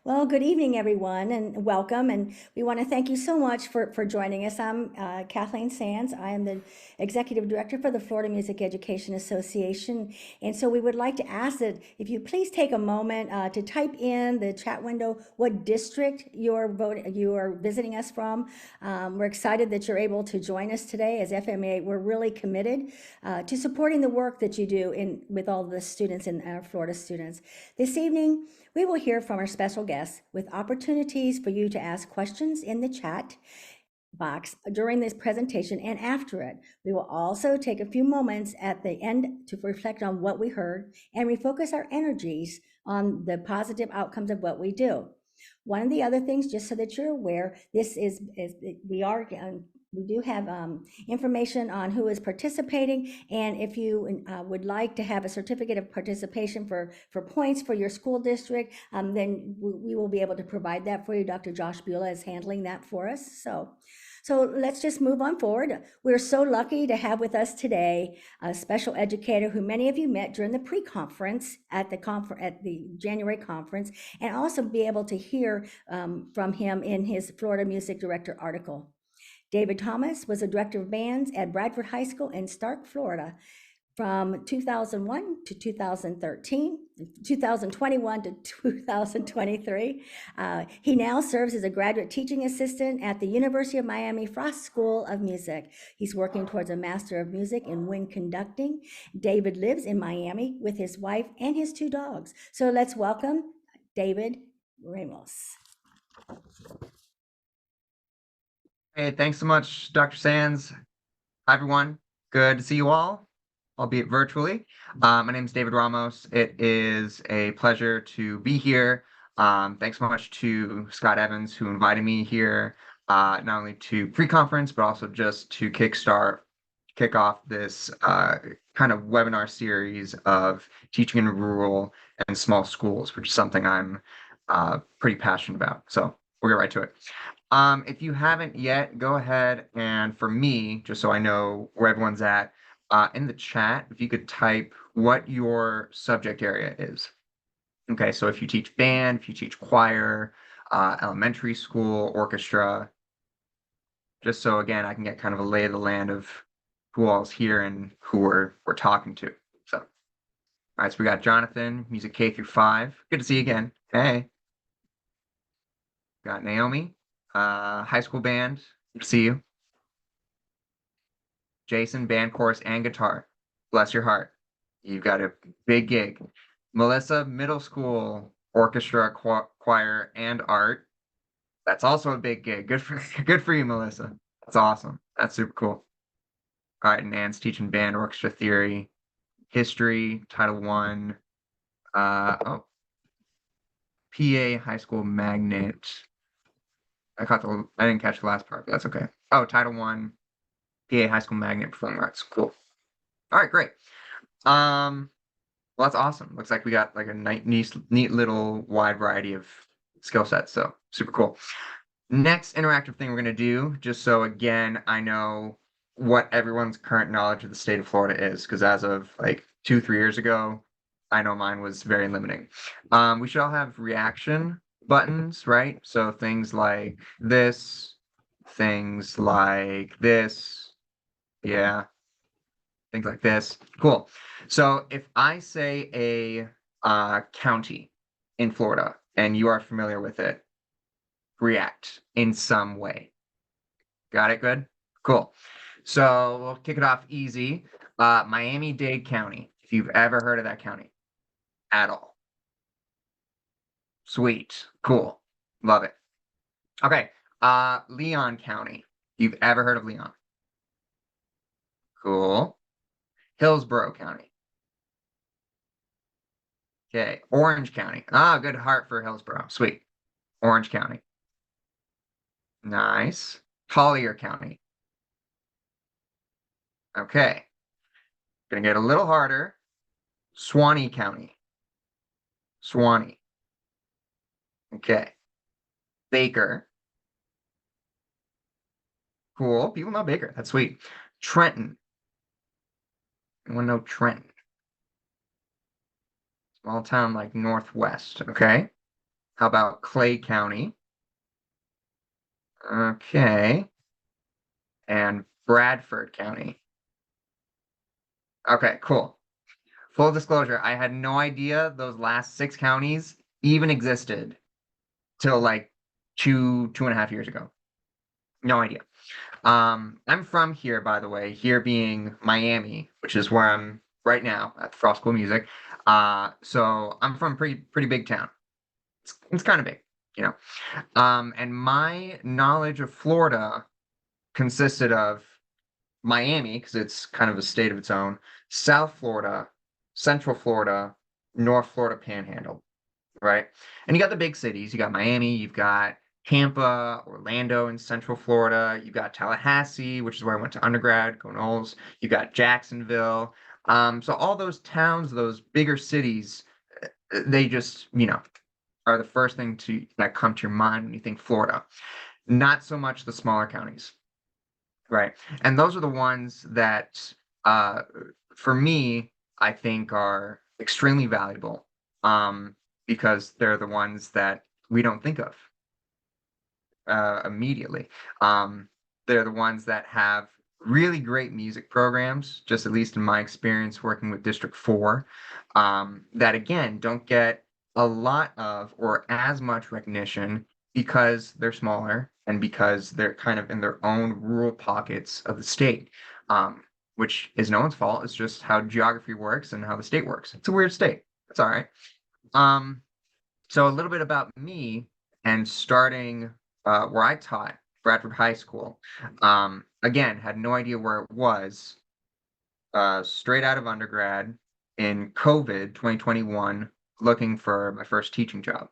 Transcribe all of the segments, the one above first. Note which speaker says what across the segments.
Speaker 1: Well, good evening, everyone, and welcome. And we want to thank you so much for joining us. I'm Kathleen Sands. I am the Executive Director for the Florida Music Education Association. And so we would like to ask that if you please take a moment to type in the chat window what district you are visiting us from. We're excited that you're able to join us today as FMEA. We're really committed to supporting the work that you do with all the students and our Florida students. This evening, we will hear from our special guests with opportunities for you to ask questions in the chat box during this presentation and after it. We will also take a few moments at the end to reflect on what we heard and refocus our energies on the positive outcomes of what we do. One of the other things, just so that you're aware, we do have information on who is participating, and if you would like to have a certificate of participation for points for your school district, then we will be able to provide that for you. Dr. Josh Beulah is handling that for us. So let's just move on forward. We're so lucky to have with us today a special educator who many of you met during the pre-conference at the January conference, and also be able to hear from him in his Florida Music Director article. David Thomas was a director of bands at Bradford High School in Stark, Florida, from 2001 to 2013, 2021 to 2023. He now serves as a graduate teaching assistant at the University of Miami Frost School of Music. He's working towards a Master of Music in Wind Conducting. David lives in Miami with his wife and his 2 dogs. So let's welcome David Ramos.
Speaker 2: Hey, thanks so much, Dr. Sands. Hi, everyone. Good to see you all, albeit virtually. My name is David Ramos. It is a pleasure to be here. Thanks so much to Scott Evans, who invited me here, not only to pre-conference, but also just to kick off this kind of webinar series of teaching in rural and small schools, which is something I'm pretty passionate about. So we'll get right to it. If you haven't yet, go ahead and for me, just so I know where everyone's at, in the chat, if you could type what your subject area is. Okay, so if you teach band, if you teach choir, elementary school, orchestra, just so again, I can get kind of a lay of the land of who all's here and who we're talking to. So, all right, so we got Jonathan, music K through 5. Good to see you again. Hey. Got Naomi. High school band, good to see you. Jason, band, chorus, and guitar. Bless your heart. You've got a big gig. Melissa, middle school, orchestra, choir, and art. That's also a big gig. Good for you, Melissa. That's awesome. That's super cool. All right, and Ann's teaching band, orchestra theory, history, Title I. PA, high school magnet. I didn't catch the last part, but that's okay. Oh, Title I, PA High School Magnet Performing Arts. Cool. All right, great. Well, that's awesome. Looks like we got like a neat little wide variety of skill sets. So super cool. Next interactive thing we're going to do, just so again, I know what everyone's current knowledge of the state of Florida is, because as of like 2-3 years ago, I know mine was very limiting. We should all have reaction buttons, right? So things like this, things like this, yeah, things like this. Cool. So if I say a county in Florida and you are familiar with it, react in some way. Got it? Good? Cool. So we'll kick it off easy. Miami-Dade County, if you've ever heard of that county at all. Sweet. Cool. Love it. Okay. Leon County. You've ever heard of Leon? Cool. Hillsborough County. Okay. Orange County. Good heart for Hillsborough. Sweet. Orange County. Nice. Collier County. Okay. Gonna get a little harder. Suwannee County. Suwannee. Okay. Baker. Cool. People know Baker. That's sweet. Trenton. Anyone know Trenton? Small town like Northwest. Okay. How about Clay County? Okay. And Bradford County. Okay, cool. Full disclosure, I had no idea those last 6 counties even existed till, like, 2.5 years ago. No idea. I'm from here, by the way, here being Miami, which is where I'm right now at the Frost School of Music. So I'm from a pretty big town. It's kinda big, you know? And my knowledge of Florida consisted of Miami, because it's kind of a state of its own, South Florida, Central Florida, North Florida Panhandle, right? And you got the big cities. You got Miami, you've got Tampa, Orlando in Central Florida, you got Tallahassee, which is where I went to undergrad, go Knowles. You got Jacksonville. So all those towns, those bigger cities, they just, are the first thing that come to your mind when you think Florida. Not so much the smaller counties. Right. And those are the ones that, uh, for me, I think are extremely valuable, um, because they're the ones that we don't think of immediately. Um, they're the ones that have really great music programs, just at least in my experience working with District 4, that again don't get a lot of or as much recognition because they're smaller and because they're kind of in their own rural pockets of the state, which is no one's fault. It's just how geography works and how the state works. It's a weird state. It's all right. Um, so a little bit about me and starting where I taught, Bradford High School. Again, had no idea where it was. Straight out of undergrad in COVID 2021, looking for my first teaching job.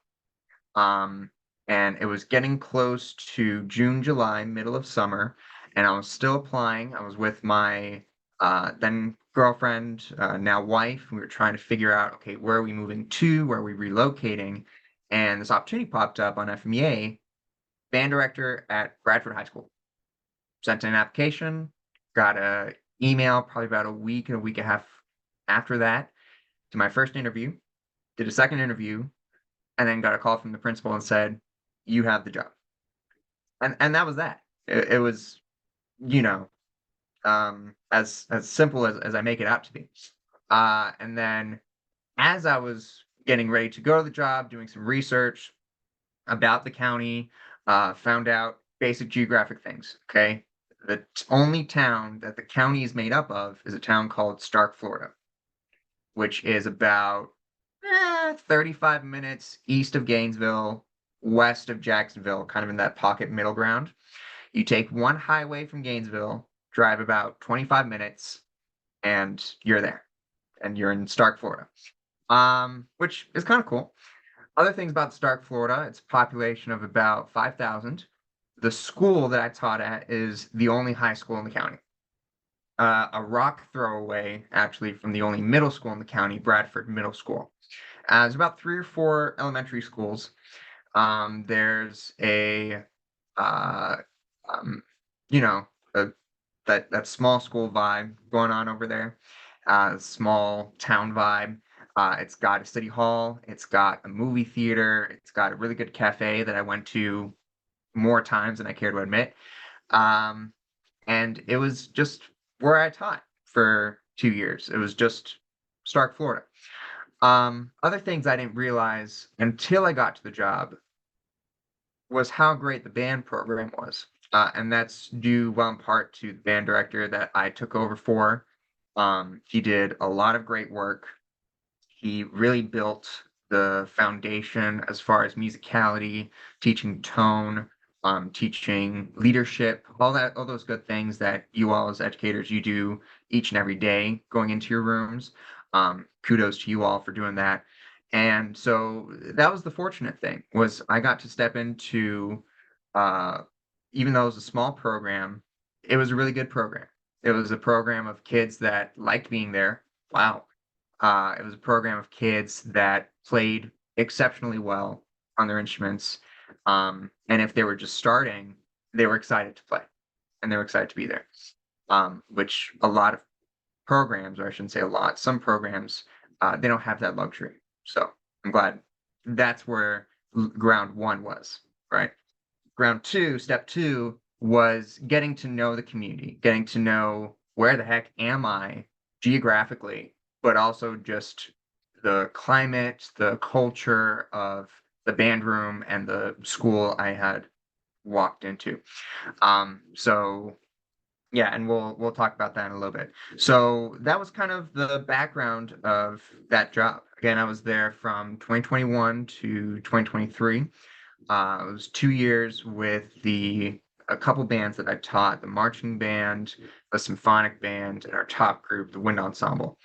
Speaker 2: Um, and it was getting close to June, July, middle of summer, and I was still applying. I was with my then girlfriend, now wife. We were trying to figure out, okay, where are we moving to? Where are we relocating? And this opportunity popped up on FMEA, band director at Bradford High School. Sent in an application, got a email probably about a week and a half after that to my first interview, did a second interview, and then got a call from the principal and said, "You have the job." And that was that. It was, you know, as simple as I make it out to be. And then as I was getting ready to go to the job, doing some research about the county, found out basic geographic things. Okay. The only town that the county is made up of is a town called Stark, Florida, which is about 35 minutes east of Gainesville, west of Jacksonville, kind of in that pocket middle ground. You take one highway from Gainesville, drive about 25 minutes, and you're there. And you're in Stark, Florida, which is kind of cool. Other things about Stark, Florida, it's a population of about 5,000. The school that I taught at is the only high school in the county. A rock throw away, actually, from the only middle school in the county, Bradford Middle School. There's about 3 or 4 elementary schools. There's a, uh, um, you know, a that small school vibe going on over there, small town vibe. It's got a city hall, it's got a movie theater, it's got a really good cafe that I went to more times than I care to admit. Um, and it was just where I taught for 2 years. It was just Stark, Florida. Other things I didn't realize until I got to the job was how great the band program was. And that's due well in part to the band director that I took over for. He did a lot of great work. He really built the foundation as far as musicality, teaching tone, teaching leadership, all those good things that you all as educators you do each and every day going into your rooms. Kudos to you all for doing that. And so that was the fortunate thing was I got to step into, uh, even though it was a small program, it was a really good program. It was a program of kids that liked being there. Wow. It was a program of kids that played exceptionally well on their instruments. And if they were just starting, they were excited to play and they were excited to be there. Which a lot of programs, or I shouldn't say a lot, some programs, they don't have that luxury. So I'm glad that's where ground one was, right? Step two was getting to know the community, getting to know where the heck am I geographically, but also just the climate, the culture of the band room and the school I had walked into. So yeah, and we'll talk about that in a little bit. So that was kind of the background of that job. Again, I was there from 2021 to 2023. It was 2 years with a couple bands that I taught: the marching band, the symphonic band, and our top group, the wind ensemble,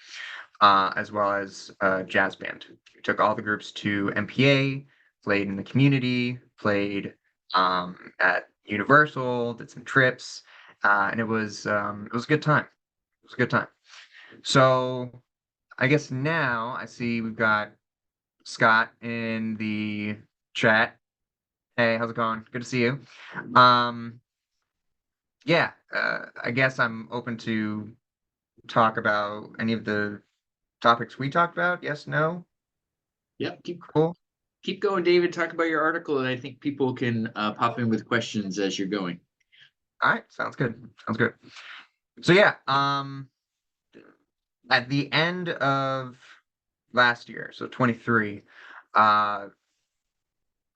Speaker 2: as well as a jazz band. We took all the groups to MPA, played in the community, played at Universal, did some trips, and it was a good time. It was a good time. So I guess now I see we've got Scott in the chat. Hey, how's it going? Good to see you. Um, yeah, I guess I'm open to talk about any of the topics we talked about. Yes, no,
Speaker 3: Yep, keep
Speaker 2: cool.
Speaker 3: keep going, David. Talk about your article, and I think people can pop in with questions as you're going.
Speaker 2: All right, sounds good. Sounds good. So yeah, at the end of last year, so 23, uh,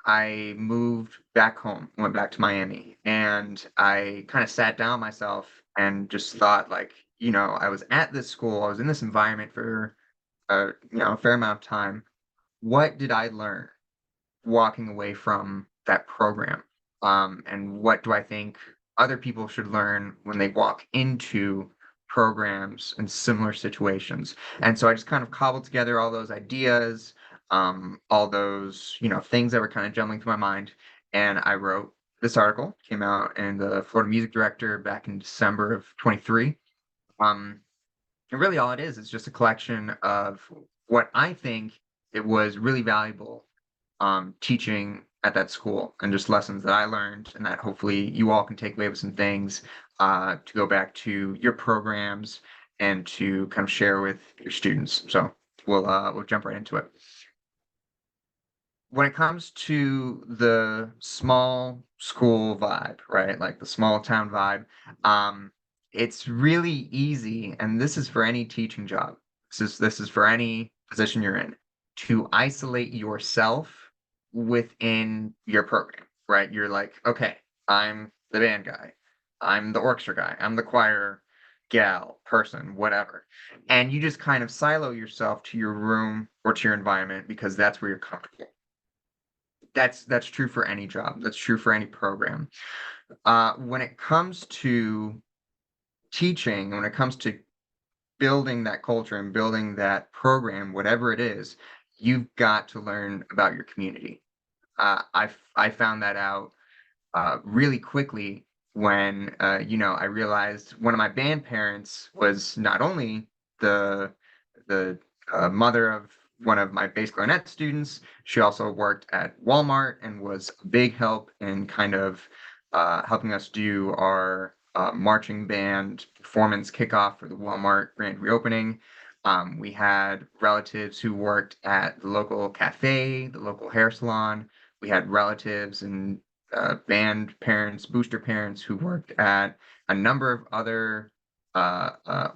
Speaker 2: I moved back home, went back to Miami, and I kind of sat down myself and just thought, like, I was at this school, I was in this environment for a fair amount of time. What did I learn walking away from that program? And what do I think other people should learn when they walk into programs in similar situations? And so I just kind of cobbled together all those ideas, all those, things that were kind of jumbling through my mind. And I wrote this article, came out in the Florida Music Director back in December of 23. Um, and really all it is just a collection of what I think it was really valuable teaching at that school, and just lessons that I learned, and that hopefully you all can take away with some things to go back to your programs and to kind of share with your students. So we'll jump right into it. When it comes to the small school vibe, right? Like the small town vibe, it's really easy, and this is for any teaching job. This is for any position you're in, to isolate yourself within your program, right? You're like, okay, I'm the band guy, I'm the orchestra guy, I'm the choir gal, person, whatever. And you just kind of silo yourself to your room or to your environment because that's where you're comfortable. That's true for any job. That's true for any program. When it comes to teaching, when it comes to building that culture and building that program, whatever it is, you've got to learn about your community. I found that out really quickly when I realized one of my band parents was not only the the mother of one of my bass clarinet students. She also worked at Walmart and was a big help in kind of helping us do our marching band performance kickoff for the Walmart grand reopening. We had relatives who worked at the local cafe, the local hair salon. We had relatives and band parents, booster parents who worked at a number of other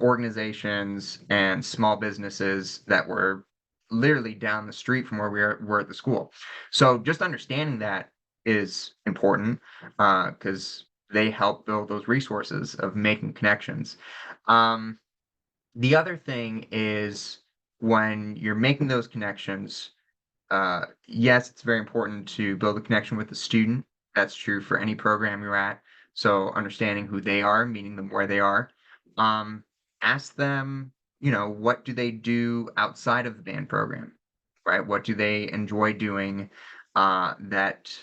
Speaker 2: organizations and small businesses that were literally down the street from where we were at the school. So just understanding that is important because they help build those resources of making connections. Um, the other thing is when you're making those connections, yes, it's very important to build a connection with the student. That's true for any program you're at. So understanding who they are, meeting them where they are. Um, Ask them, what do they do outside of the band program, right? What do they enjoy doing that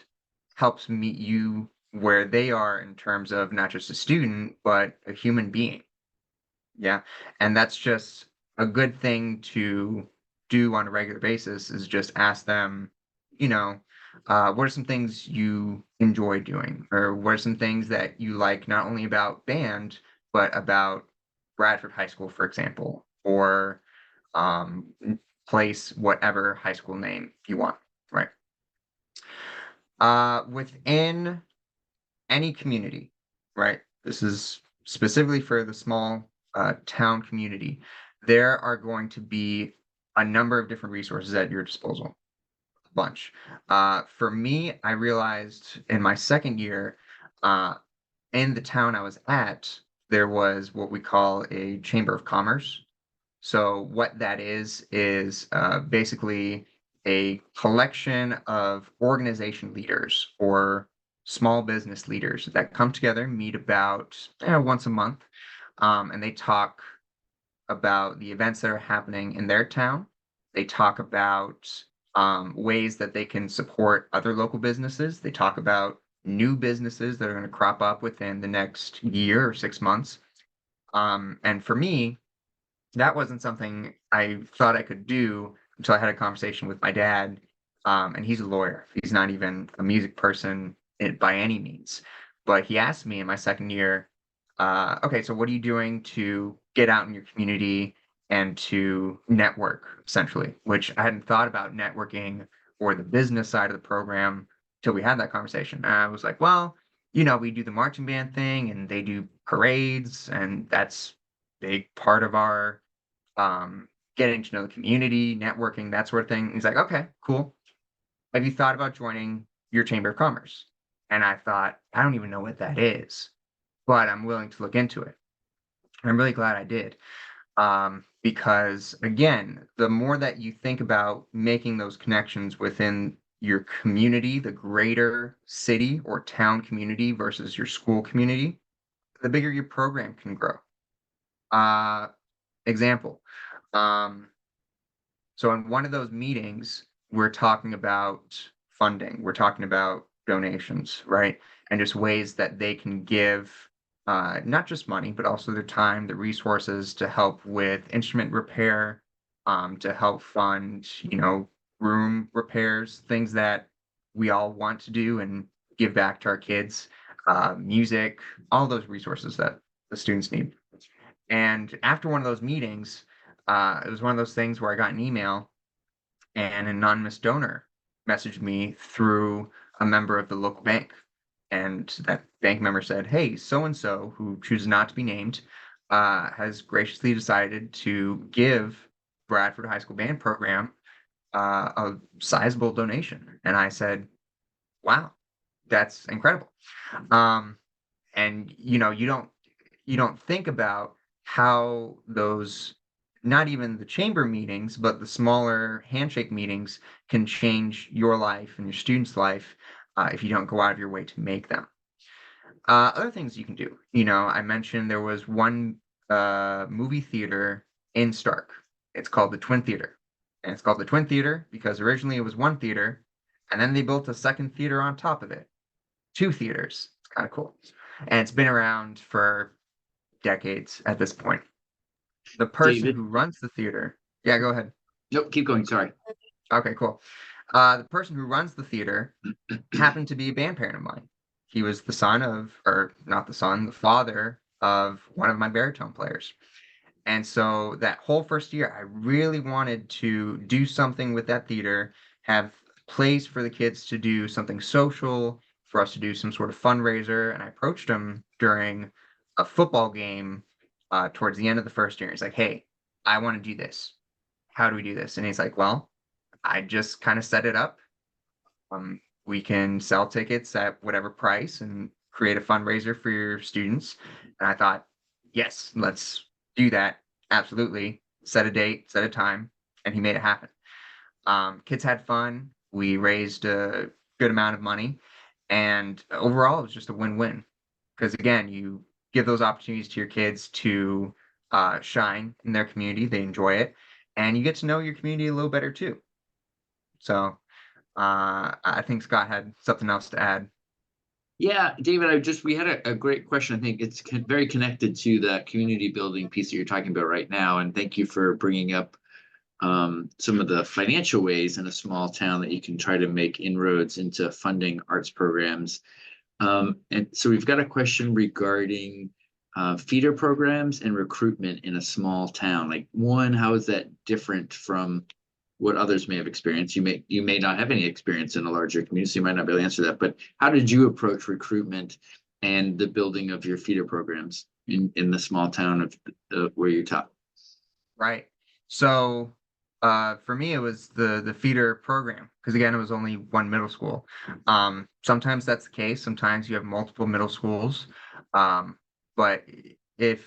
Speaker 2: helps meet you where they are in terms of not just a student, but a human being. Yeah, and that's just a good thing to do on a regular basis is just ask them, you know, what are some things you enjoy doing? Or what are some things that you like not only about band, but about Bradford High School, for example, or place whatever high school name you want, right? Within any community, right? This is specifically for the small town community. There are going to be a number of different resources at your disposal. A bunch. For me, I realized in my second year, uh, in the town I was at, there was what we call a chamber of commerce. So what that is basically a collection of organization leaders or small business leaders that come together, meet about once a month, and they talk about the events that are happening in their town. They talk about ways that they can support other local businesses. They talk about new businesses that are going to crop up within the next year or 6 months. And for me, that wasn't something I thought I could do until I had a conversation with my dad. And he's a lawyer. He's not even a music person by any means. But he asked me in my second year, okay, so what are you doing to get out in your community and to network, essentially? Which I hadn't thought about networking or the business side of the program till we had that conversation. And I was like, well, we do the marching band thing and they do parades, and that's big part of our getting to know the community, networking, that sort of thing. He's like, okay, cool. Have you thought about joining your Chamber of Commerce? And I thought, I don't even know what that is, but I'm willing to look into it. And I'm really glad I did. Because again, the more that you think about making those connections within your community, the greater city or town community versus your school community, the bigger your program can grow. Uh, Example. Um, So in one of those meetings, we're talking about funding. We're talking about donations, right? And just ways that they can give not just money, but also their time, the resources to help with instrument repair, to help fund, room repairs, things that we all want to do and give back to our kids, music, all those resources that the students need. And after one of those meetings, it was one of those things where I got an email and an anonymous donor messaged me through a member of the local bank. And that bank member said, hey, so and so, who chooses not to be named, has graciously decided to give Bradford High School Band Program a sizable donation. And I said, wow, that's incredible. Um, and you don't think about how those, not even the chamber meetings, but the smaller handshake meetings can change your life and your students' life if you don't go out of your way to make them. Other things you can do, I mentioned there was one movie theater in Stark. It's called the Twin Theater. And it's called the Twin Theater because originally it was one theater, and then they built a second theater on top of it. Two theaters. It's kind of cool. And it's been around for decades at this point. The person
Speaker 3: David?
Speaker 2: who runs the theater, yeah, go ahead.
Speaker 3: Nope, keep going. Sorry.
Speaker 2: Okay, cool. The person who runs the theater happened to be a band parent of mine. He was the son of, or not the son, the father of one of my baritone players. And so that whole first year, I really wanted to do something with that theater, have plays for the kids to do something social, for us to do some sort of fundraiser. And I approached him during a football game towards the end of the first year. He's like, hey, I want to do this. How do we do this? And he's like, well, I just kind of set it up. We can sell tickets at whatever price and create a fundraiser for your students. And I thought, yes, let's do that. Absolutely. Set a date, set a time, and he made it happen. Kids had fun. We raised a good amount of money, and overall, it was just a win-win. Because again, you give those opportunities to your kids to shine in their community. They enjoy it, and you get to know your community a little better too. So I think Scott had something else to add.
Speaker 3: Yeah, David, we had a great question. I think it's very connected to the community building piece that you're talking about right now. And thank you for bringing up some of the financial ways in a small town that you can try to make inroads into funding arts programs. And so we've got a question regarding feeder programs and recruitment in a small town. Like, one, how is that different from what others may have experienced. You may not have any experience in a larger community, so you might not be able to answer that. But how did you approach recruitment and the building of your feeder programs in the small town of where you taught?
Speaker 2: Right. So for me, it was the feeder program because again, it was only one middle school. Sometimes that's the case. Sometimes you have multiple middle schools. But if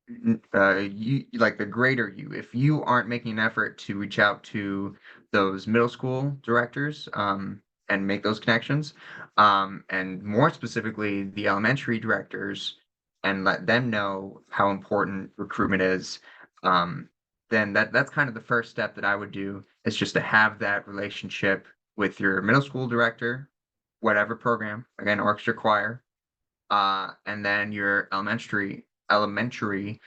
Speaker 2: you like the greater you, if you aren't making an effort to reach out to those middle school directors and make those connections, and more specifically the elementary directors, and let them know how important recruitment is, then that's kind of the first step that I would do is just to have that relationship with your middle school director, whatever program, again, orchestra, choir, and then your elementary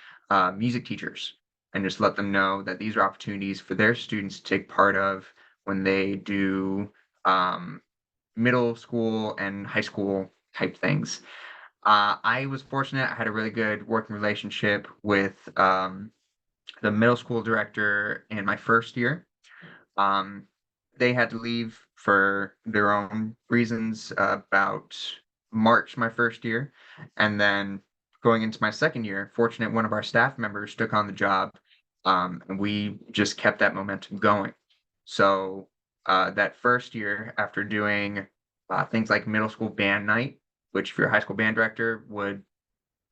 Speaker 2: music teachers, and just let them know that these are opportunities for their students to take part of when they do middle school and high school type things. I was fortunate; I had a really good working relationship with the middle school director in my first year. Um, they had to leave for their own reasons about March my first year, and then going into my second year, fortunate one of our staff members took on the job, and we just kept that momentum going. So that first year, after doing things like middle school band night, which if you're a high school band director would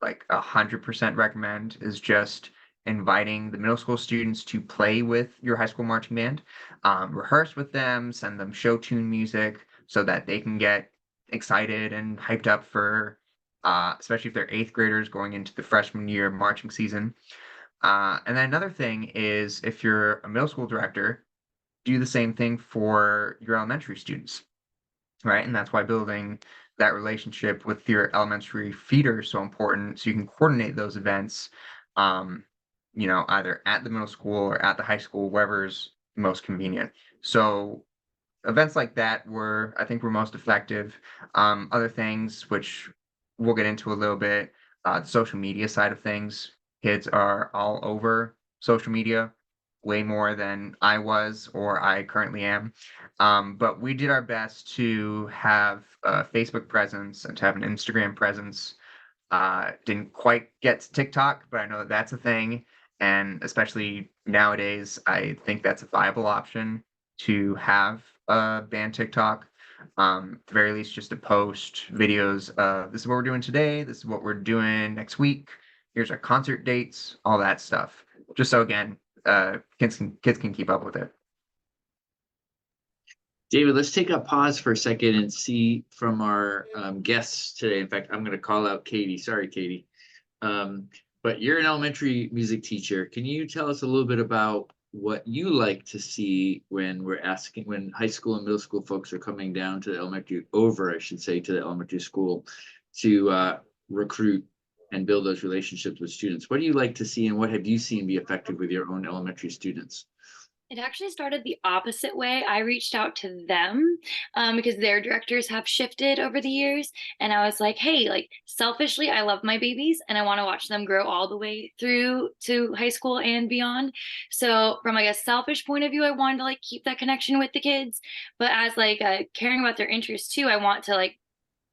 Speaker 2: like 100% recommend, is just inviting the middle school students to play with your high school marching band, rehearse with them, send them show tune music so that they can get excited and hyped up for, especially if they're eighth graders going into the freshman year marching season. And then another thing is if you're a middle school director, do the same thing for your elementary students, right? And that's why building that relationship with your elementary feeder is so important, so you can coordinate those events, um, either at the middle school or at the high school, wherever's most convenient. So events like that I think were most effective. Other things which we'll get into a little bit, the social media side of things. Kids are all over social media way more than I was or I currently am. But we did our best to have a Facebook presence and to have an Instagram presence. Didn't quite get to TikTok, but I know that that's a thing. And especially nowadays, I think that's a viable option to have a band TikTok. At the very least, just to post videos of this is what we're doing today, this is what we're doing next week, here's our concert dates, all that stuff. Just so again, kids can keep up with it.
Speaker 3: David, let's take a pause for a second and see from our guests today. In fact, I'm going to call out Katie. Sorry, Katie. But you're an elementary music teacher. Can you tell us a little bit about what you like to see when high school and middle school folks are coming down to the I should say, to the elementary school to recruit and build those relationships with students? What do you like to see, and what have you seen be effective with your own elementary students?
Speaker 4: It actually started the opposite way. I reached out to them because their directors have shifted over the years. And I was like, hey, like selfishly, I love my babies and I want to watch them grow all the way through to high school and beyond. So from like a selfish point of view, I wanted to like keep that connection with the kids. But as like caring about their interests too, I want to like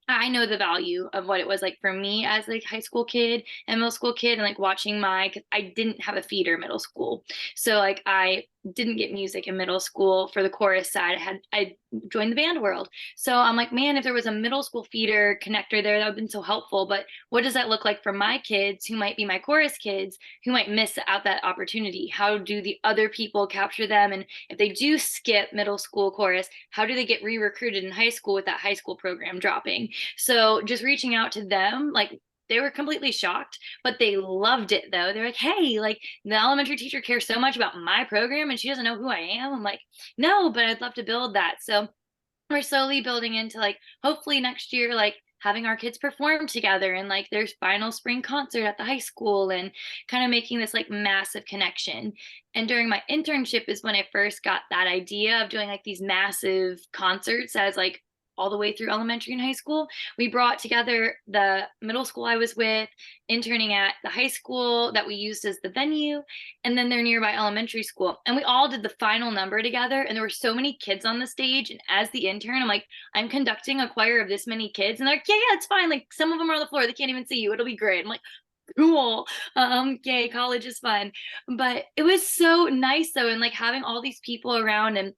Speaker 4: I know the value of what it was like for me as like high school kid and middle school kid and like watching cause I didn't have a feeder middle school. So like I didn't get music in middle school for the chorus side. I joined the band world. So I'm like, man, if there was a middle school feeder connector there, that would have been so helpful. But what does that look like for my kids who might be my chorus kids who might miss out that opportunity? How do the other people capture them? And if they do skip middle school chorus, how do they get re-recruited in high school with that high school program dropping? So just reaching out to them, like they were completely shocked, but they loved it though. They're like, hey, like the elementary teacher cares so much about my program and she doesn't know who I am. I'm like, no, but I'd love to build that. So we're slowly building into like, hopefully next year, like having our kids perform together and like their final spring concert at the high school and kind of making this like massive connection. And during my internship is when I first got that idea of doing like these massive concerts as like all the way through elementary and high school. We brought together the middle school I was with, interning at the high school that we used as the venue, and then their nearby elementary school. And we all did the final number together. And there were so many kids on the stage. And as the intern, I'm like, I'm conducting a choir of this many kids. And they're like, yeah, it's fine. Like some of them are on the floor. They can't even see you. It'll be great. I'm like, cool. Yay, college is fun. But it was so nice though. And like having all these people around, and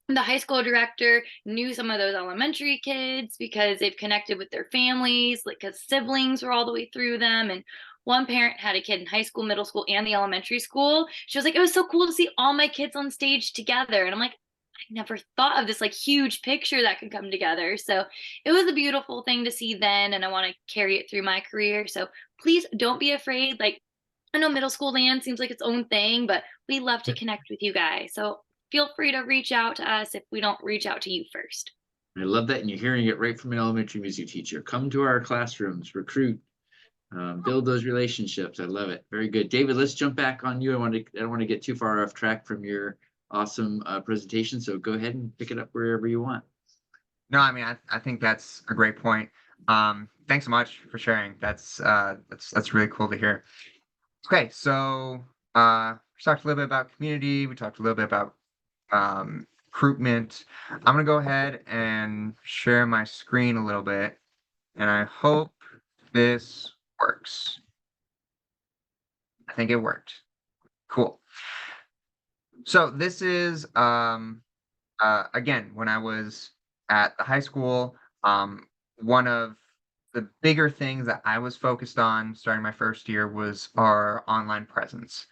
Speaker 4: the high school director knew some of those elementary kids because they've connected with their families, like because siblings were all the way through them. And one parent had a kid in high school, middle school, and the elementary school. She was like, it was so cool to see all my kids on stage together. And I'm like, I never thought of this like huge picture that could come together. So it was a beautiful thing to see then. And I want to carry it through my career. So please don't be afraid. Like, I know middle school dance seems like its own thing, but we love to connect with you guys. So feel free to reach out to us if we don't reach out to you first.
Speaker 3: I love that. And you're hearing it right from an elementary music teacher. Come to our classrooms, recruit, build those relationships. I love it. Very good. David, let's jump back on you. I don't want to get too far off track from your awesome presentation. So go ahead and pick it up wherever you want.
Speaker 2: No, I mean, I think that's a great point. Thanks so much for sharing. That's really cool to hear. Okay, so we talked a little bit about community. We talked a little bit about recruitment. I'm gonna go ahead and share my screen a little bit, and I hope this works. I think it worked. Cool. So this is again, when I was at the high school, one of the bigger things that I was focused on starting my first year was our online presence,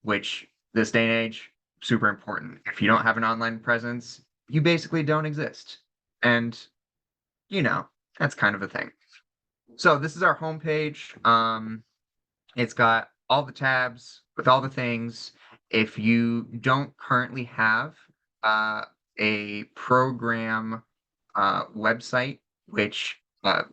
Speaker 2: which this day and age, super important. If you don't have an online presence, you basically don't exist. And, that's kind of a thing. So this is our homepage. It's got all the tabs with all the things. If you don't currently have a program website, which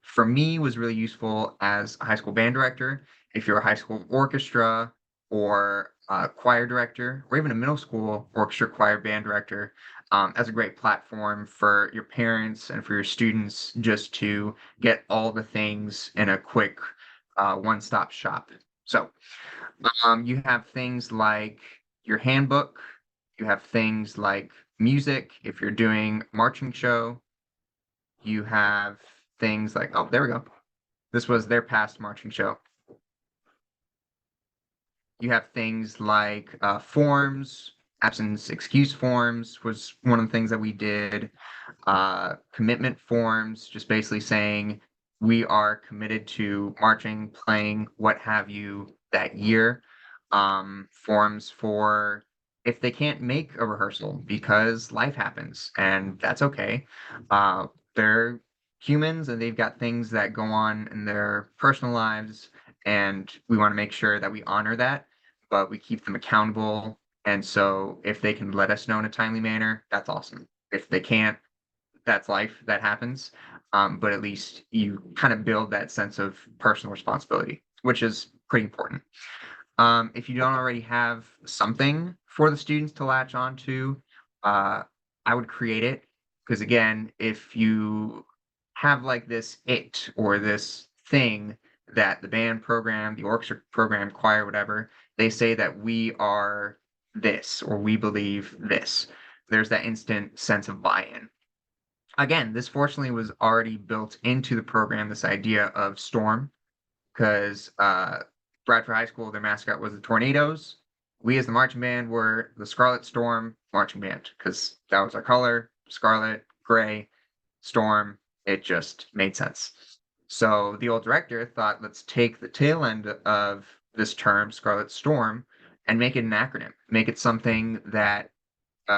Speaker 2: for me was really useful as a high school band director, if you're a high school orchestra or choir director, or even a middle school orchestra choir band director, that's a great platform for your parents and for your students just to get all the things in a quick one-stop shop. So you have things like your handbook, you have things like music if you're doing marching show, you have things like, oh, there we go. This was their past marching show. You have things like forms, absence excuse forms was one of the things that we did. Commitment forms, just basically saying we are committed to marching, playing, what have you that year. Forms for if they can't make a rehearsal because life happens, and that's okay. They're humans and they've got things that go on in their personal lives, and we want to make sure that we honor that, but we keep them accountable. And so if they can let us know in a timely manner, that's awesome. If they can't, that's life, that happens. But at least you kind of build that sense of personal responsibility, which is pretty important. If you don't already have something for the students to latch on to, I would create it. Because again, if you have like this or this thing that the band program, the orchestra program, choir, whatever, they say that we are this or we believe this, there's that instant sense of buy-in. Again, this fortunately was already built into the program, this idea of storm, because Bradford High School, their mascot was the Tornadoes. We as the marching band were the Scarlet Storm marching band because that was our color, scarlet, gray, storm. It just made sense. So the old director thought, let's take the tail end of this term, Scarlet Storm, and make it an acronym. Make it something that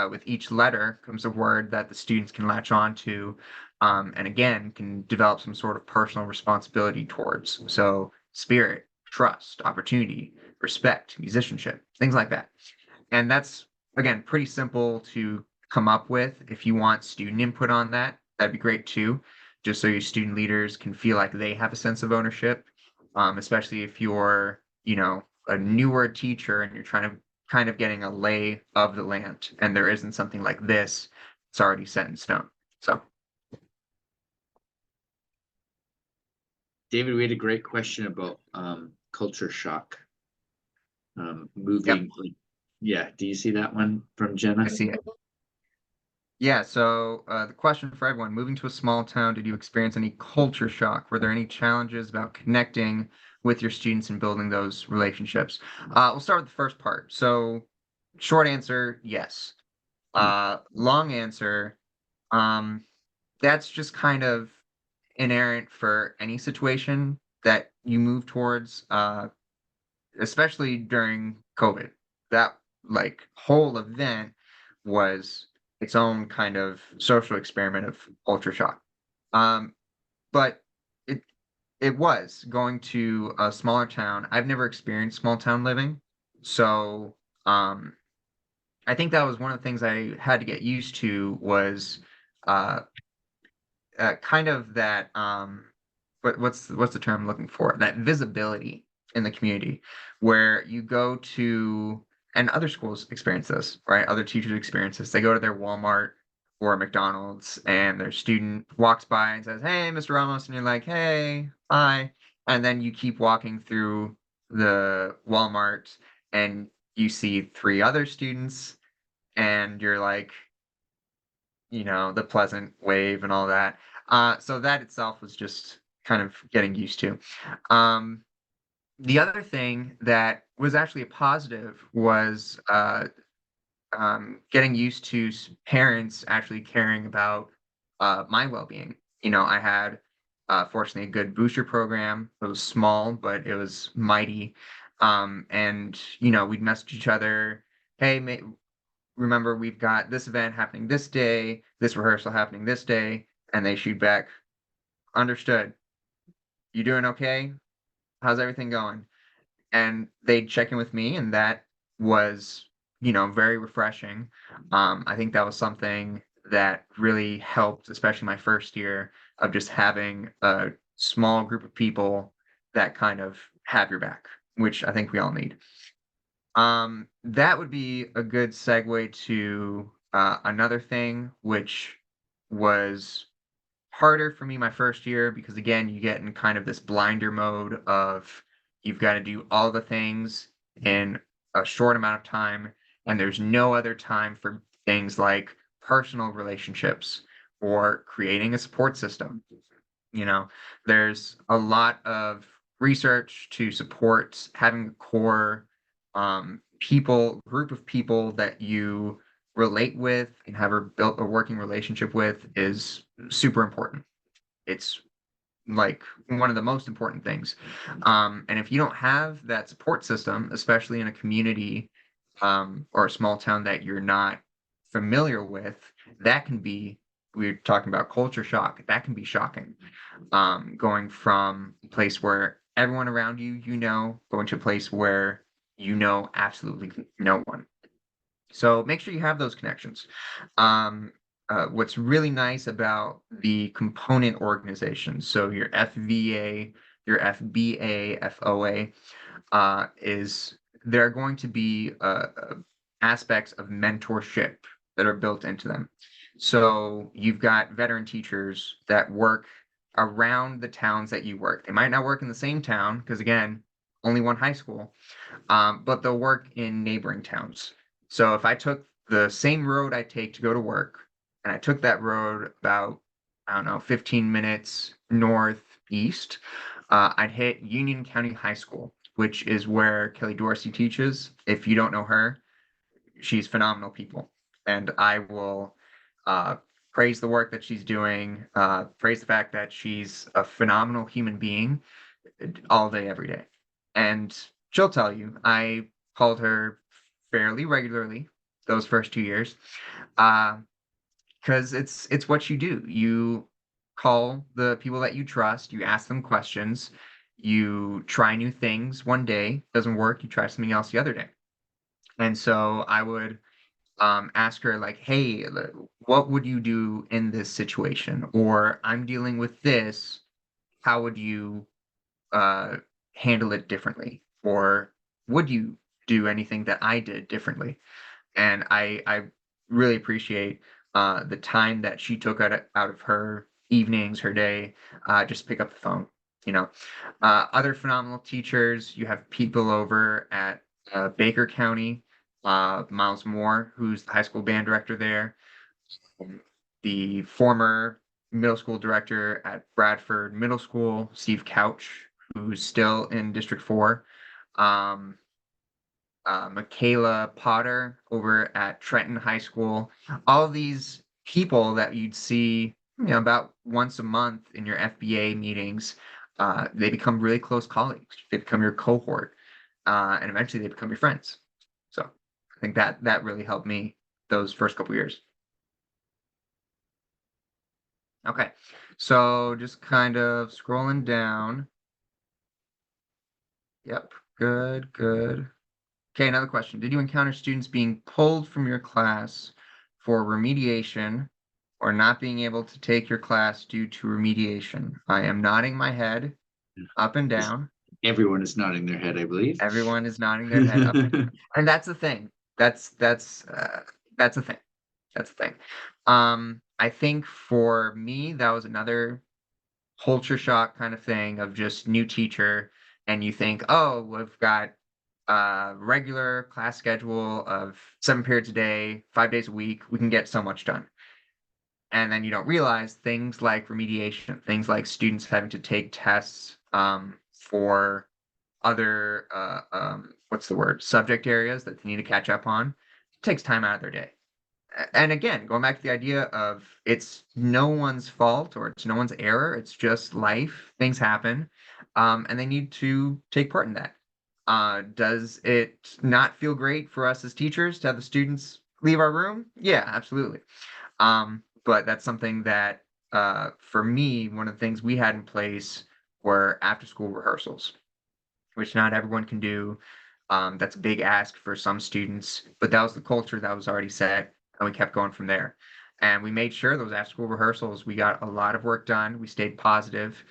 Speaker 2: with each letter comes a word that the students can latch on to, and again, can develop some sort of personal responsibility towards. So spirit, trust, opportunity, respect, musicianship, things like that. And that's, again, pretty simple to come up with. If you want student input on that, that'd be great too, just so your student leaders can feel like they have a sense of ownership, especially if you're, a newer teacher and you're trying to kind of getting a lay of the land and there isn't something like this, it's already set in stone. So
Speaker 3: David, we had a great question about culture shock.
Speaker 2: Yep,
Speaker 3: Moving, like, yeah, do you see that one from Jenna?
Speaker 2: I see it. Yeah, so the question for everyone, moving to a small town, did you experience any culture shock? Were there any challenges about connecting with your students and building those relationships? We'll start with the first part. So, short answer, yes. Long answer, um, that's just kind of inherent for any situation that you move towards, especially during COVID. That like whole event was its own kind of social experiment of culture shock. Um, but it it was going to a smaller town. I've never experienced small town living, so um, I think that was one of the things I had to get used to was uh, kind of that what's the term I'm looking for? That visibility in the community where you go to and other schools experience this, right? Other teachers experience this. They go to their Walmart or McDonald's and their student walks by and says, "Hey, Mr. Ramos," and you're like, "Hey, hi." And then you keep walking through the Walmart and you see three other students and you're like, the pleasant wave and all that. So that itself was just kind of getting used to. Um, the other thing that was actually a positive was getting used to parents actually caring about my well-being. I had fortunately a good booster program. It was small, but it was mighty. And we'd message each other, "Hey, remember we've got this event happening this day, this rehearsal happening this day," and they shoot back, "Understood. You doing okay? How's everything going?" And they'd check in with me, and that was, very refreshing. I think that was something that really helped, especially my first year of just having a small group of people that kind of have your back, which I think we all need. That would be a good segue to another thing, which was harder for me my first year because again, you get in kind of this blinder mode of you've got to do all the things in a short amount of time, and there's no other time for things like personal relationships or creating a support system. You know, there's a lot of research to support having a core group of people that you relate with and have built a working relationship with is super important. It's like one of the most important things. And if you don't have that support system, especially in a community or a small town that you're not familiar with, that can be, we're talking about culture shock, that can be shocking. Going from a place where everyone around you, going to a place where you know absolutely no one. So make sure you have those connections. What's really nice about the component organizations, so your FVA, your FBA, FOA, is there are going to be aspects of mentorship that are built into them. So you've got veteran teachers that work around the towns that you work. They might not work in the same town because, again, only one high school, but they'll work in neighboring towns. So if I took the same road I take to go to work, and I took that road about, I don't know, 15 minutes northeast, I'd hit Union County High School, which is where Kelly Dorsey teaches. If you don't know her, she's phenomenal people. And I will praise the work that she's doing, praise the fact that she's a phenomenal human being all day, every day. And she'll tell you, I called her fairly regularly those first 2 years, because it's what you do. You call the people that you trust, you ask them questions, you try new things one day, doesn't work, you try something else the other day. And so I would ask her like, "Hey, what would you do in this situation?" Or, "I'm dealing with this. How would you uh, handle it differently?" Or, "Would you do anything that I did differently?" And I really appreciate the time that she took out of her evenings, her day, just pick up the phone Other phenomenal teachers, you have people over at Baker County, Miles Moore, who's the high school band director there, the former middle school director at Bradford Middle School, Steve Couch, who's still in District 4, um, Michaela Potter over at Trenton High School. All of these people that you'd see, about once a month in your FBA meetings, they become really close colleagues. They become your cohort, and eventually they become your friends. So I think that really helped me those first couple years. Okay, so just kind of scrolling down. Yep, good, good. Okay, another question. Did you encounter students being pulled from your class for remediation or not being able to take your class due to remediation? I am nodding my head up and down.
Speaker 3: Everyone is nodding their head, I believe.
Speaker 2: Everyone is nodding their head up and down. And that's the thing. That's a thing. That's the thing. I think for me, that was another culture shock kind of thing of just new teacher, and you think, oh, we've got regular class schedule of 7 periods a day, 5 days a week, we can get so much done. And then you don't realize things like remediation, things like students having to take tests for other what's the word, subject areas that they need to catch up on. It takes time out of their day. And again, going back to the idea of it's no one's fault or it's no one's error, it's just life. Things happen, and they need to take part in that. Does it not feel great for us as teachers to have the students leave our room? Yeah, absolutely. But that's something that, for me, one of the things we had in place were after-school rehearsals, which not everyone can do. That's a big ask for some students, but that was the culture that was already set, and we kept going from there. And we made sure those after-school rehearsals, we got a lot of work done. We stayed positive.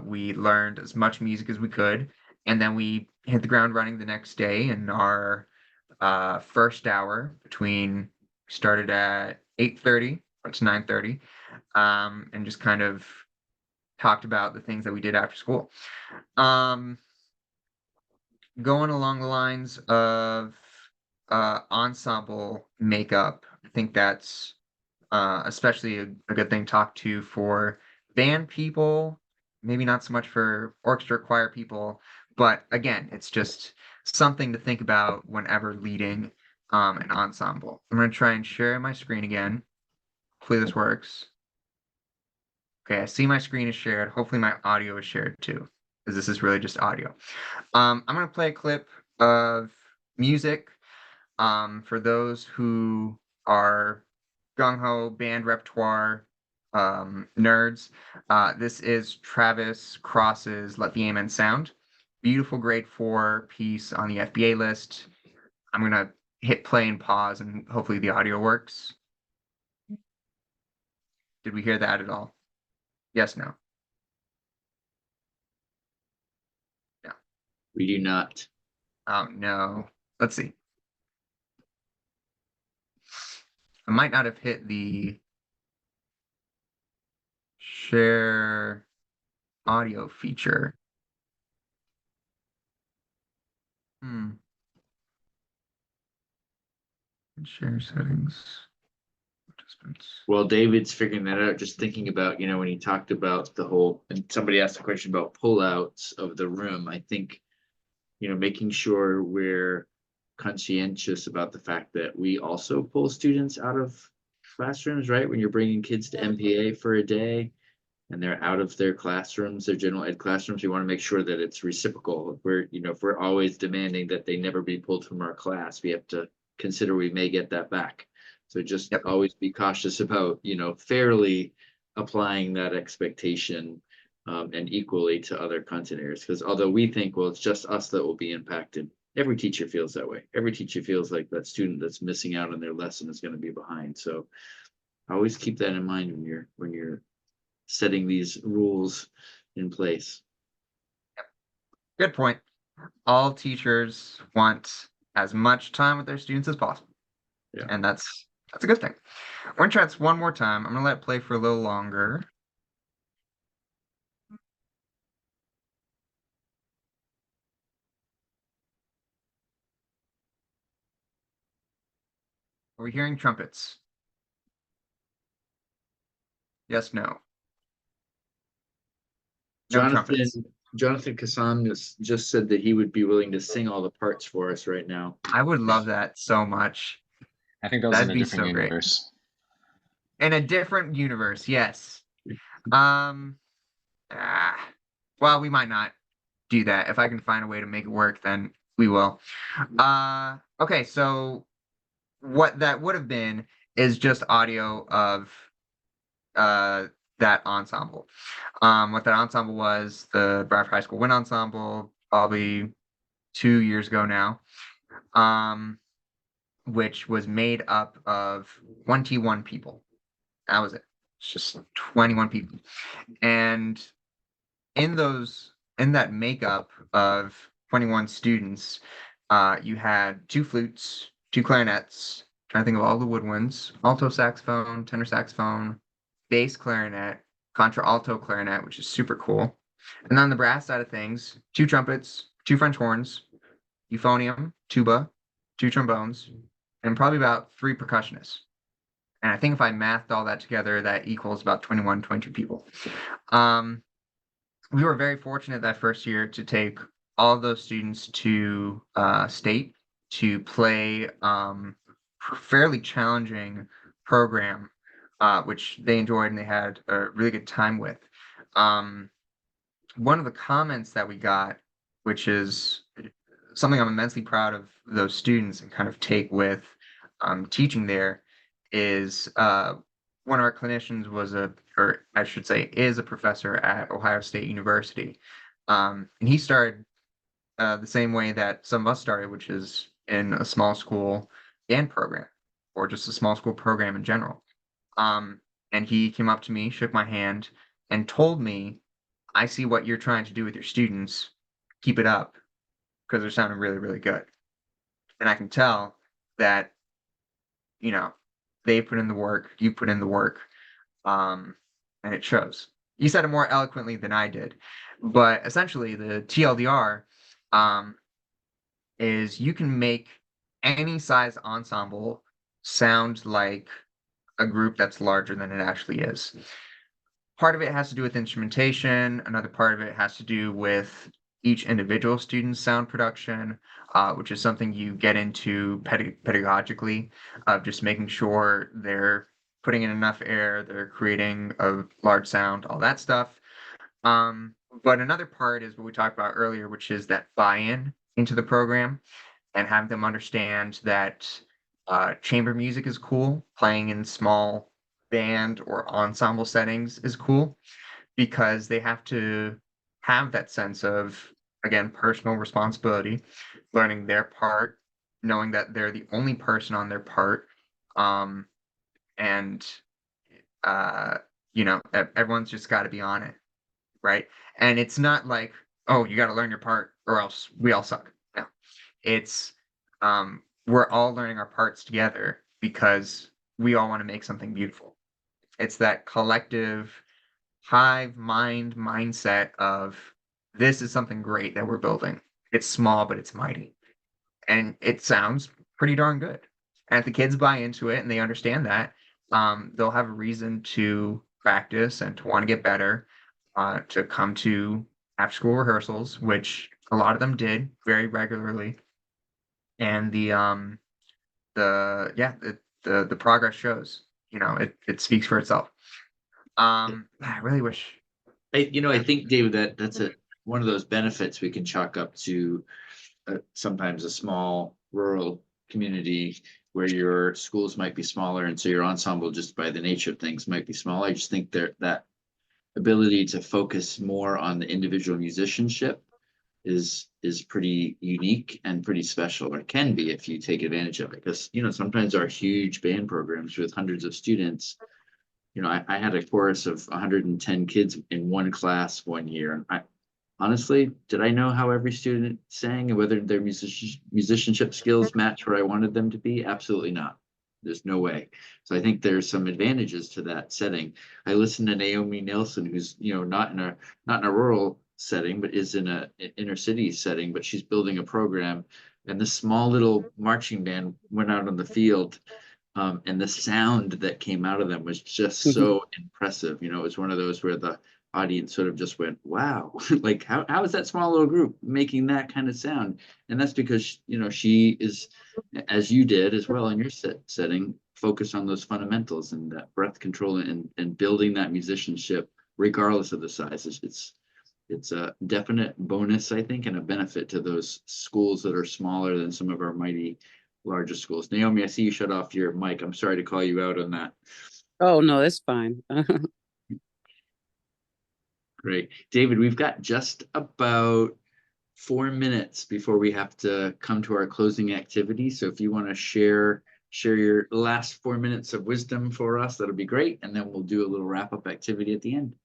Speaker 2: We learned as much music as we could, and then we hit the ground running the next day. In our first hour, started at 8:30 to 9:30, and just kind of talked about the things that we did after school. Going along the lines of ensemble makeup, I think that's especially a good thing to talk to for band people, maybe not so much for orchestra choir people, but again, it's just something to think about whenever leading an ensemble. I'm going to try and share my screen again. Hopefully this works. Okay, I see my screen is shared. Hopefully my audio is shared too, because this is really just audio. I'm going to play a clip of music for those who are gung-ho band repertoire nerds. This is Travis Cross's Let the Amen Sound. Beautiful grade 4 piece on the FBA list. I'm going to hit play and pause, and hopefully the audio works. Did we hear that at all? Yes, no? No.
Speaker 3: We do not.
Speaker 2: Oh, no. Let's see. I might not have hit the share audio feature. Share settings. Participants.
Speaker 3: Well, David's figuring that out, just thinking about, when he talked about the whole, and somebody asked a question about pullouts of the room. I think, making sure we're conscientious about the fact that we also pull students out of classrooms, right? When you're bringing kids to MPA for a day and they're out of their classrooms, their general ed classrooms, we want to make sure that it's reciprocal. If we're always demanding that they never be pulled from our class, we have to consider we may get that back. So just always be cautious about, fairly applying that expectation and equally to other content areas. Because although we think, well, it's just us that will be impacted, every teacher feels that way. Every teacher feels like that student that's missing out on their lesson is going to be behind. So always keep that in mind when you're setting these rules in place.
Speaker 2: Good point. All teachers want as much time with their students as possible.
Speaker 3: Yeah.
Speaker 2: And that's a good thing. We're going to try this one more time. I'm going to let it play for a little longer. Are we hearing trumpets? Yes, no. No
Speaker 3: Jonathan,
Speaker 2: trumpets.
Speaker 3: Jonathan Kassan just said that he would be willing to sing all the parts for us right now.
Speaker 2: I would love that so much.
Speaker 5: I think that was in
Speaker 2: That'd
Speaker 5: a
Speaker 2: be
Speaker 5: different
Speaker 2: so great.
Speaker 5: universe.
Speaker 2: In a different universe, yes. Um, ah, well, we might not do that. If I can find a way to make it work, then we will. Okay, so what that would have been is just audio of that ensemble. What that ensemble was, the Bradford High School Wind Ensemble, probably 2 years ago now, which was made up of 21 people. That was it. It's just 21 people. And in that makeup of 21 students, you had 2 flutes, 2 clarinets, trying to think of all the woodwinds, alto saxophone, tenor saxophone, bass clarinet, contralto clarinet, which is super cool. And on the brass side of things, 2 trumpets, 2 French horns, euphonium, tuba, 2 trombones, and probably about 3 percussionists. And I think if I mathed all that together, that equals about 21, 22 people. We were very fortunate that first year to take all of those students to state to play fairly challenging program, which they enjoyed and they had a really good time with. One of the comments that we got, which is something I'm immensely proud of those students and kind of take with teaching there, is one of our clinicians was or I should say, is a professor at Ohio State University. And he started the same way that some of us started, which is in a small school band program or just a small school program in general. And he came up to me, shook my hand, and told me, I see what you're trying to do with your students. Keep it up because they're sounding really, really good. And I can tell that, they put in the work, you put in the work, and it shows. You said it more eloquently than I did, but essentially the TLDR is you can make any size ensemble sound like a group that's larger than it actually is. Part of it has to do with instrumentation. Another part of it has to do with each individual student's sound production, which is something you get into pedagogically, of just making sure they're putting in enough air, they're creating a large sound, all that stuff. But another part is what we talked about earlier, which is that buy-in into the program and having them understand that chamber music is cool, playing in small band or ensemble settings is cool, because they have to have that sense of, again, personal responsibility, learning their part, knowing that they're the only person on their part, and everyone's just got to be on it, right? And it's not like, oh, you got to learn your part or else we all suck. No, it's we're all learning our parts together because we all want to make something beautiful. It's that collective hive mind mindset of, this is something great that we're building. It's small, but it's mighty. And it sounds pretty darn good. And if the kids buy into it and they understand that, they'll have a reason to practice and to want to get better, to come to after school rehearsals, which a lot of them did very regularly. And the progress shows. It speaks for itself. I really wish.
Speaker 3: I think, David, that's one of those benefits we can chalk up to sometimes a small rural community where your schools might be smaller, and so your ensemble, just by the nature of things, might be smaller. I just think that ability to focus more on the individual musicianship is pretty unique and pretty special, or can be if you take advantage of it. Because sometimes our huge band programs with hundreds of students, I had a chorus of 110 kids in one class one year. And honestly, did I know how every student sang and whether their musicianship skills match where I wanted them to be? Absolutely not. There's no way. So I think there's some advantages to that setting. I listened to Naomi Nelson, who's not in a rural setting, but is in a inner city setting, but she's building a program. And this small little marching band went out on the field And the sound that came out of them was just so impressive. You know, it was one of those where the audience sort of just went, wow, like how is that small little group making that kind of sound? And that's because, you know, she is, as you did as well in your setting, focused on those fundamentals and that breath control and building that musicianship, regardless of the size. It's a definite bonus, I think, and a benefit to those schools that are smaller than some of our mighty larger schools. Naomi, I see you shut off your mic. I'm sorry to call you out on that.
Speaker 5: Oh, no, it's fine.
Speaker 3: Great. David, we've got just about 4 minutes before we have to come to our closing activity. So if you want to share your last 4 minutes of wisdom for us, that'll be great. And then we'll do a little wrap-up activity at the end.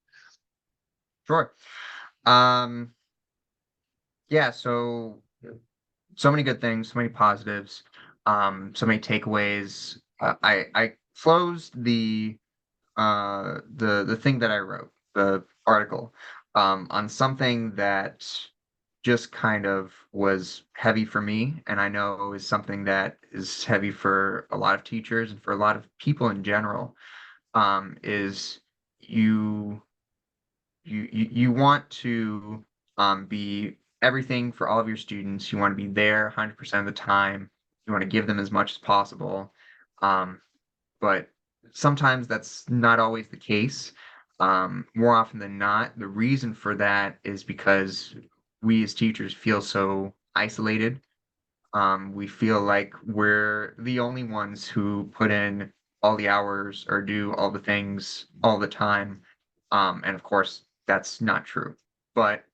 Speaker 2: Sure. Yeah, so many good things, so many positives, so many takeaways. I closed the thing that I wrote, the article, on something that just kind of was heavy for me, and I know is something that is heavy for a lot of teachers and for a lot of people in general, is you you want to be everything for all of your students. You want to be there 100% of the time. You want to give them as much as possible. But sometimes that's not always the case. More often than not, the reason for that is because we as teachers feel so isolated. We feel like we're the only ones who put in all the hours or do all the things all the time. And of course, that's not true. But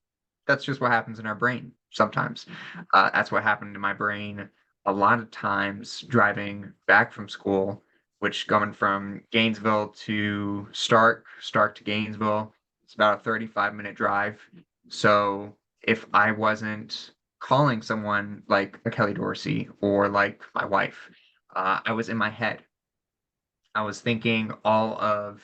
Speaker 2: that's just what happens in our brain sometimes. That's what happened in my brain a lot of times driving back from school, which going from Gainesville to Stark to Gainesville, it's about a 35-minute drive. So if I wasn't calling someone like a Kelly Dorsey or like my wife, I was in my head. I was thinking all of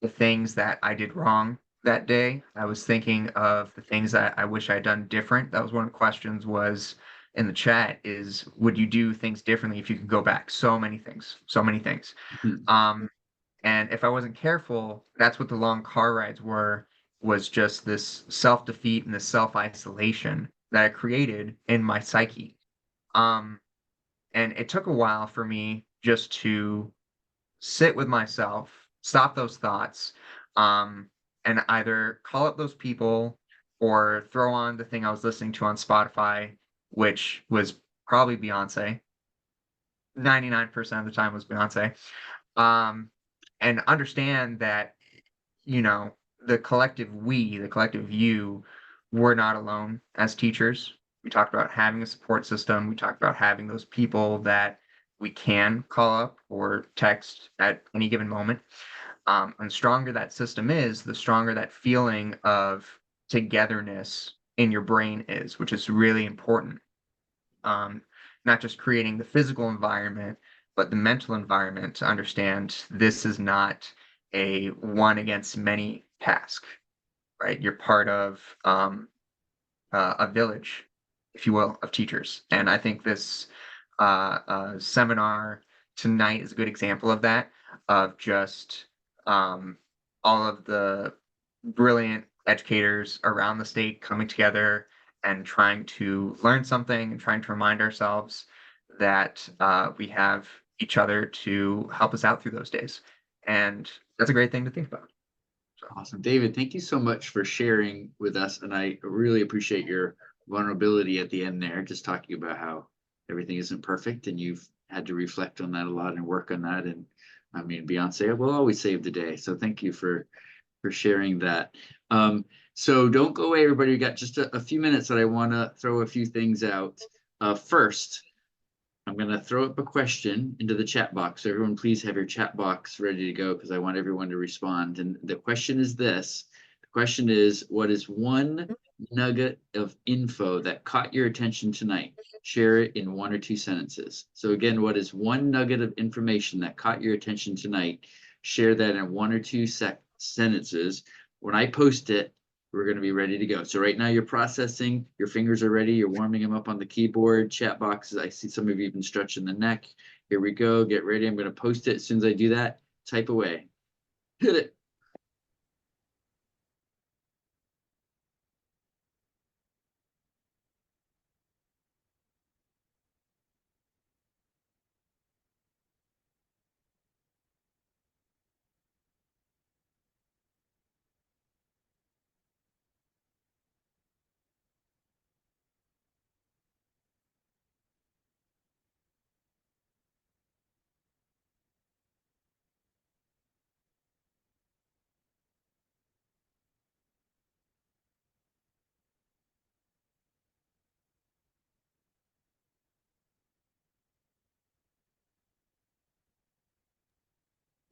Speaker 2: the things that I did wrong that day. I was thinking of the things that I wish I'd done different. That was one of the questions was in the chat is, would you do things differently if you could go back? So many things, so many things.
Speaker 3: Mhm.
Speaker 2: And if I wasn't careful, that's what the long car rides were, was just this self-defeat and this self-isolation that I created in my psyche. Um, and it took a while for me just to sit with myself, stop those thoughts, and either call up those people or throw on the thing I was listening to on Spotify, which was probably Beyonce. 99% of the time was Beyonce. Um, and understand that, you know, the collective we, the collective you, we're not alone as teachers. We talked about having a support system. We talked about having those people that we can call up or text at any given moment. And stronger that system is, the stronger that feeling of togetherness in your brain is, which is really important. Um, Not just creating the physical environment, but the mental environment to understand this is not a one against many task, right? You're part of a village, if you will, of teachers. And I think this seminar tonight is a good example of that, of just all of the brilliant educators around the state coming together and trying to learn something and trying to remind ourselves that we have each other to help us out through those days. And that's a great thing to think about.
Speaker 3: Awesome. David, thank you so much for sharing with us. And I really appreciate your vulnerability at the end there, just talking about how everything isn't perfect and you've had to reflect on that a lot and work on that. And I mean, Beyonce will always save the day. So thank you for sharing that. So don't go away, everybody. We got just a few minutes that I want to throw a few things out. First, I'm going to throw up a question into the chat box. So everyone, please have your chat box ready to go because I want everyone to respond. And the question is this. The question is, what is one nugget of info that caught your attention tonight? Share it in 1 or 2 sentences. So again, what is one nugget of information that caught your attention tonight? Share that in 1 or 2 sentences. When I post it, we're going to be ready to go. So right now you're processing, your fingers are ready, you're warming them up on the keyboard, chat boxes. I see some of you even stretching the neck. Here we go. Get ready. I'm going to post it. As soon as I do that, type away. Hit it.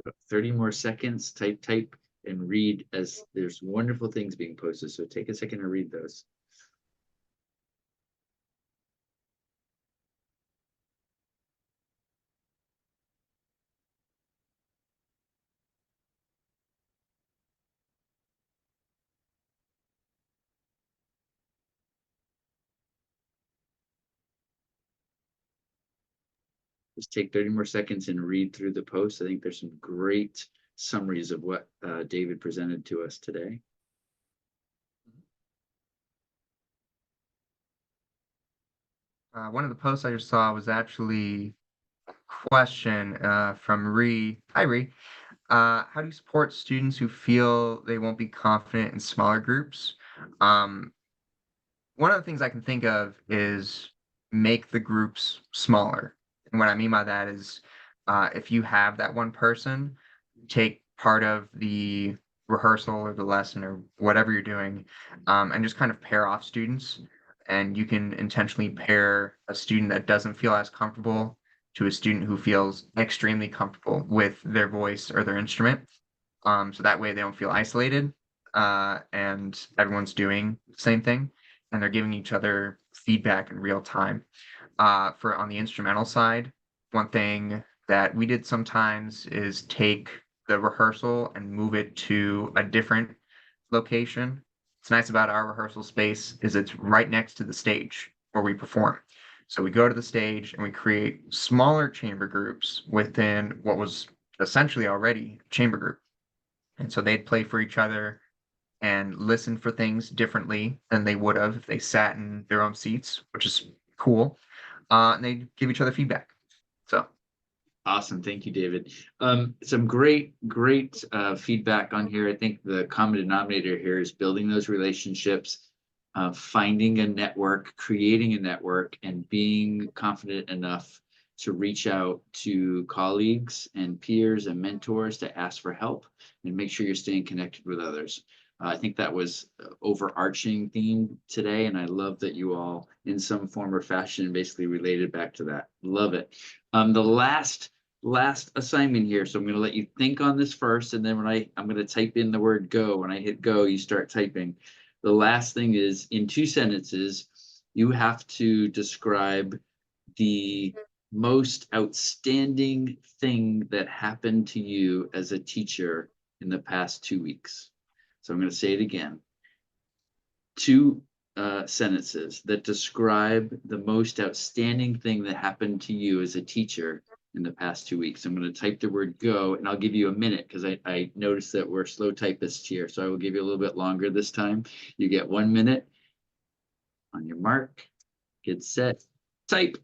Speaker 3: About 30 more seconds. Type, and read as there's wonderful things being posted. So take a second to read those. Just take 30 more seconds and read through the post. I think there's some great summaries of what David presented to us today.
Speaker 2: One of the posts I just saw was actually a question from Ree. Hi, Ree. How do you support students who feel they won't be confident in smaller groups? Um, One of the things I can think of is make the groups smaller. And what I mean by that is if you have that one person take part of the rehearsal or the lesson or whatever you're doing, and just kind of pair off students. And you can intentionally pair a student that doesn't feel as comfortable to a student who feels extremely comfortable with their voice or their instrument. So that way they don't feel isolated, and everyone's doing the same thing and they're giving each other feedback in real time. For on the instrumental side, one thing that we did sometimes is take the rehearsal and move it to a different location. What's nice about our rehearsal space is it's right next to the stage where we perform. So we go to the stage and we create smaller chamber groups within what was essentially already a chamber group. And so they'd play for each other and listen for things differently than they would have if they sat in their own seats, which is cool. And they give each other feedback. So
Speaker 3: Awesome. Thank you, David. Some great feedback on here. I think the common denominator here is building those relationships, finding a network, creating a network, and being confident enough to reach out to colleagues and peers and mentors to ask for help and make sure you're staying connected with others. I think that was overarching theme today, and I love that you all, in some form or fashion, basically related back to that. Love it. The last assignment here. So I'm going to let you think on this first, and then I'm going to type in the word go. When I hit go, you start typing. The last thing is in 2 sentences, you have to describe the most outstanding thing that happened to you as a teacher in the past 2 weeks. So I'm going to say it again. 2 sentences that describe the most outstanding thing that happened to you as a teacher in the past 2 weeks. I'm going to type the word go, and I'll give you a minute because I noticed that we're slow typists here. So I will give you a little bit longer this time. You get 1 minute. On your mark, get set, type.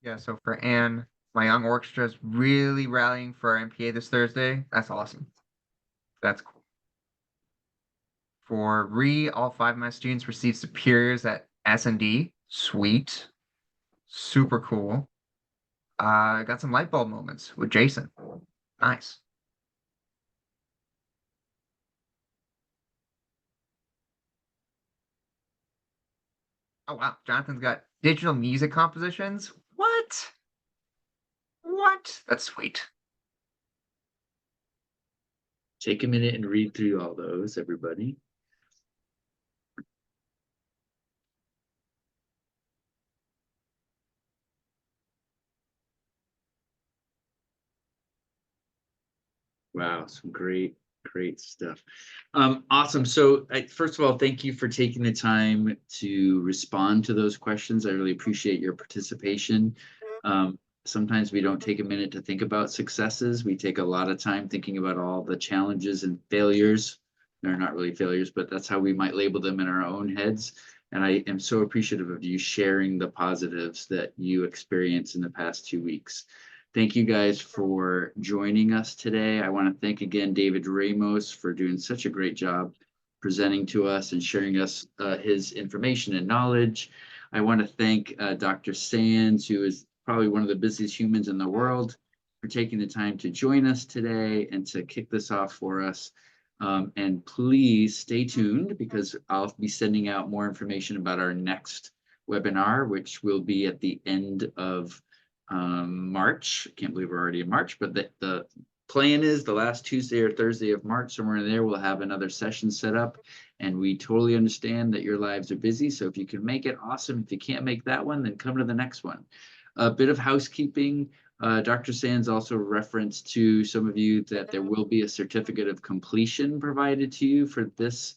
Speaker 2: Yeah, so for Anne, my young orchestra is really rallying for our MPA this Thursday. That's awesome. That's cool. For all 5 of my students received superiors at S&D. Sweet. Super cool. I got some light bulb moments with Jason. Nice. Oh wow, Jonathan's got digital music compositions. What? What? That's sweet.
Speaker 3: Take a minute and read through all those, everybody. Wow, some great stuff. Awesome. So first of all, thank you for taking the time to respond to those questions. I really appreciate your participation. Sometimes we don't take a minute to think about successes. We take a lot of time thinking about all the challenges and failures. They're not really failures, but that's how we might label them in our own heads. And I am so appreciative of you sharing the positives that you experienced in the past 2 weeks. Thank you guys for joining us today. I want to thank again David Ramos for doing such a great job presenting to us and sharing us his information and knowledge. I want to thank Dr. Sands, who is probably one of the busiest humans in the world, for taking the time to join us today and to kick this off for us. And please stay tuned, because I'll be sending out more information about our next webinar, which will be at the end of March. I can't believe we're already in March, but the plan is the last Tuesday or Thursday of March, somewhere in there, we'll have another session set up. And we totally understand that your lives are busy. So if you can make it, awesome. If you can't make that one, then come to the next one. A bit of housekeeping. Dr. Sands also referenced to some of you that there will be a certificate of completion provided to you for this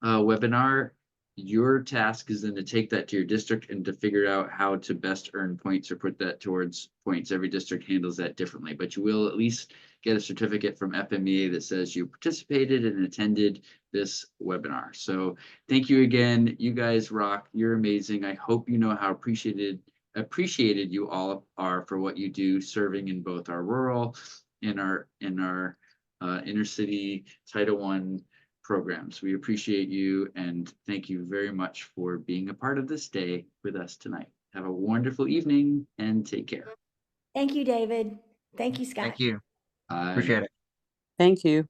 Speaker 3: webinar. Your task is then to take that to your district and to figure out how to best earn points or put that towards points. Every district handles that differently, but you will at least get a certificate from FMEA that says you participated and attended this webinar. So thank you again. You guys rock. You're amazing. I hope you know how appreciated you all are for what you do, serving in both our rural and our inner city Title I programs. We appreciate you and thank you very much for being a part of this day with us tonight. Have a wonderful evening and take care.
Speaker 1: Thank you, David. Thank you, Scott.
Speaker 2: Thank you.
Speaker 3: Bye.
Speaker 2: Appreciate it.
Speaker 5: Thank you.